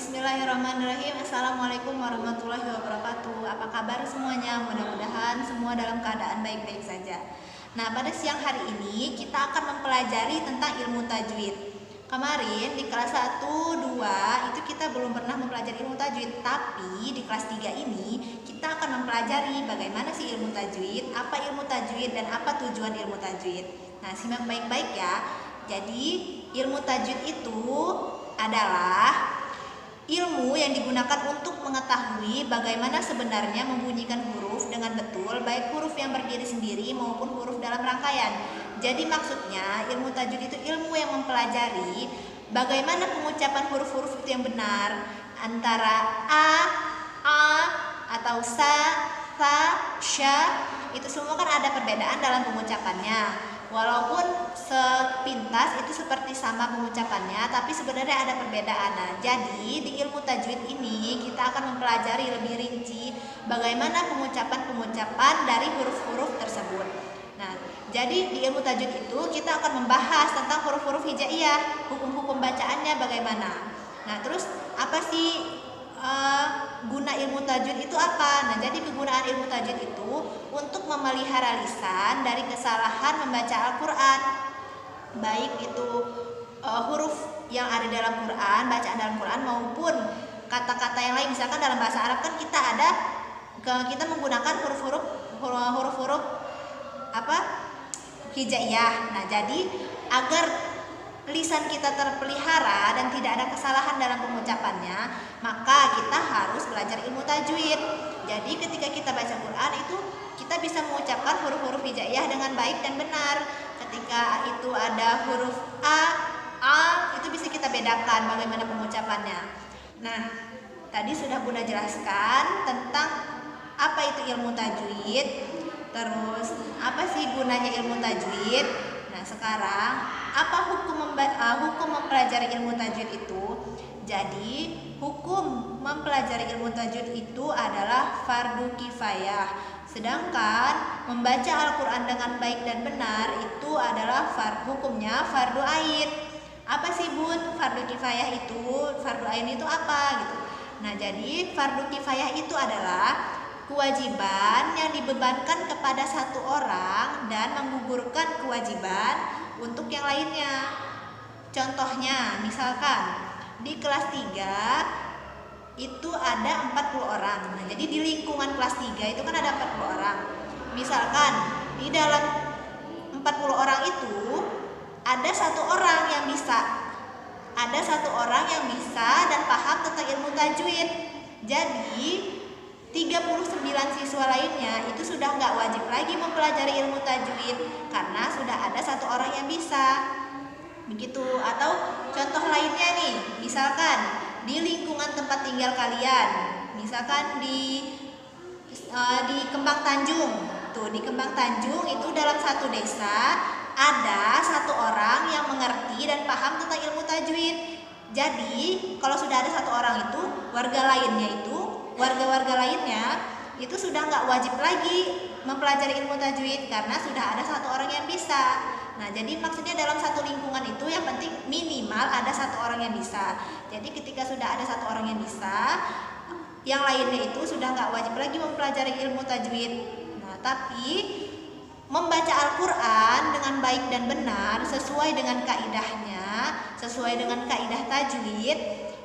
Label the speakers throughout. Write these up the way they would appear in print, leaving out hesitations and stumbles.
Speaker 1: Bismillahirrahmanirrahim. Assalamualaikum warahmatullahi wabarakatuh. Apa kabar semuanya? Mudah-mudahan semua dalam keadaan baik-baik saja. Nah, pada siang hari ini kita akan mempelajari tentang ilmu tajwid. Kemarin di kelas 1, 2 itu kita belum pernah mempelajari ilmu tajwid, tapi di kelas 3 ini kita akan mempelajari bagaimana sih ilmu tajwid, apa ilmu tajwid dan apa tujuan ilmu tajwid. Nah, simak baik-baik ya. Jadi, ilmu tajwid itu adalah ilmu yang digunakan untuk mengetahui bagaimana sebenarnya membunyikan huruf dengan betul, baik huruf yang berdiri sendiri maupun huruf dalam rangkaian. Jadi maksudnya ilmu tajwid itu ilmu yang mempelajari bagaimana pengucapan huruf-huruf itu yang benar, antara a atau sa, sya, itu semua kan ada perbedaan dalam pengucapannya. Walaupun sepintas itu seperti sama pengucapannya, tapi sebenarnya ada perbedaan. Nah, jadi di ilmu tajwid ini kita akan mempelajari lebih rinci bagaimana pengucapan-pengucapan dari huruf-huruf tersebut. Nah, jadi di ilmu tajwid itu kita akan membahas tentang huruf-huruf hijaiyah, hukum-hukum bacaannya bagaimana. Nah, terus apa sih guna ilmu tajwid itu apa? Nah, jadi kegunaan ilmu tajwid itu untuk memelihara lisan dari kesalahan membaca Al-Quran, baik itu huruf yang ada dalam Quran, bacaan dalam Quran, maupun kata-kata yang lain. Misalkan dalam bahasa Arab kan kita menggunakan huruf-huruf hijaiyah. Nah, jadi agar lisan kita terpelihara dan tidak ada kesalahan dalam pengucapannya, maka kita harus belajar ilmu tajwid. Jadi ketika kita baca Quran itu kita bisa mengucapkan huruf-huruf hijaiyah dengan baik dan benar. Ketika itu ada huruf a itu bisa kita bedakan bagaimana pengucapannya. Nah, tadi sudah Bunda jelaskan tentang apa itu ilmu tajwid, terus apa sih gunanya ilmu tajwid. Nah, sekarang apa hukum mempelajari ilmu tajwid itu? Jadi, hukum mempelajari ilmu tajwid itu adalah fardu kifayah. Sedangkan membaca Al-Quran dengan baik dan benar itu adalah hukumnya fardu ain. Apa sih Bun fardu kifayah itu? Fardu ain itu apa gitu? Nah, jadi fardu kifayah itu adalah kewajiban yang dibebankan kepada satu orang dan menggugurkan kewajiban untuk yang lainnya. Contohnya, misalkan di kelas 3 itu ada 40 orang. Nah, jadi di lingkungan kelas 3 itu kan ada 40 orang. Misalkan di dalam 40 orang itu ada satu orang yang bisa. Ada satu orang yang bisa dan paham tentang ilmu tajwid. Jadi 39 siswa lainnya itu sudah nggak wajib lagi mempelajari ilmu tajwid karena sudah ada satu orang yang bisa. Begitu. Atau contoh lainnya nih, misalkan di lingkungan tempat tinggal kalian, misalkan di Kembang Tanjung. Tuh, di Kembang Tanjung itu dalam satu desa ada satu orang yang mengerti dan paham tentang ilmu tajwid. Jadi, kalau sudah ada satu orang itu, warga-warga lainnya itu sudah nggak wajib lagi mempelajari ilmu tajwid karena sudah ada satu orang yang bisa. Nah, jadi maksudnya dalam satu lingkungan itu yang penting minimal ada satu orang yang bisa. Jadi ketika sudah ada satu orang yang bisa, yang lainnya itu sudah nggak wajib lagi mempelajari ilmu tajwid. Nah, tapi membaca Al-Quran dengan baik dan benar sesuai dengan kaidahnya, sesuai dengan kaidah tajwid,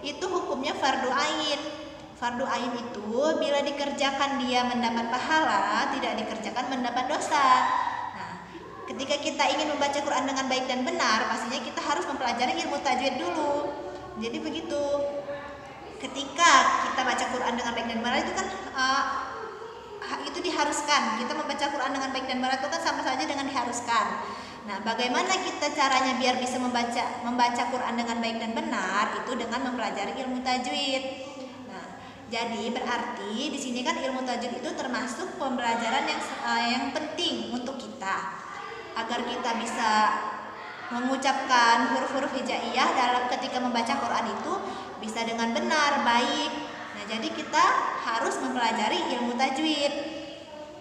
Speaker 1: itu hukumnya fardu ain. Fardu ain itu bila dikerjakan dia mendapat pahala, tidak dikerjakan mendapat dosa. Ketika kita ingin membaca Quran dengan baik dan benar, pastinya kita harus mempelajari ilmu tajwid dulu. Jadi begitu. Ketika kita baca Quran dengan baik dan benar itu kan itu diharuskan. Kita membaca Quran dengan baik dan benar itu kan sama saja dengan diharuskan. Nah, bagaimana kita caranya biar bisa membaca Quran dengan baik dan benar? Itu dengan mempelajari ilmu tajwid. Nah, jadi berarti di sini kan ilmu tajwid itu termasuk pembelajaran yang penting untuk kita, agar kita bisa mengucapkan huruf-huruf hijaiyah dalam ketika membaca Quran itu bisa dengan benar, baik. Nah, jadi kita harus mempelajari ilmu tajwid.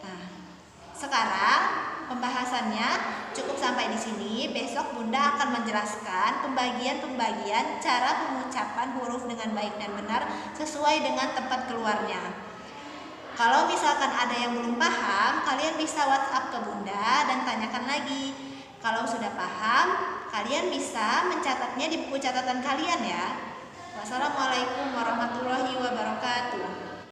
Speaker 1: Nah, sekarang pembahasannya cukup sampai di sini. Besok Bunda akan menjelaskan pembagian-pembagian cara pengucapan huruf dengan baik dan benar sesuai dengan tempat keluarnya. Kalau misalkan ada yang belum paham, kalian bisa WhatsApp ke Bunda dan tanyakan lagi. Kalau sudah paham, kalian bisa mencatatnya di buku catatan kalian ya. Wassalamualaikum warahmatullahi wabarakatuh.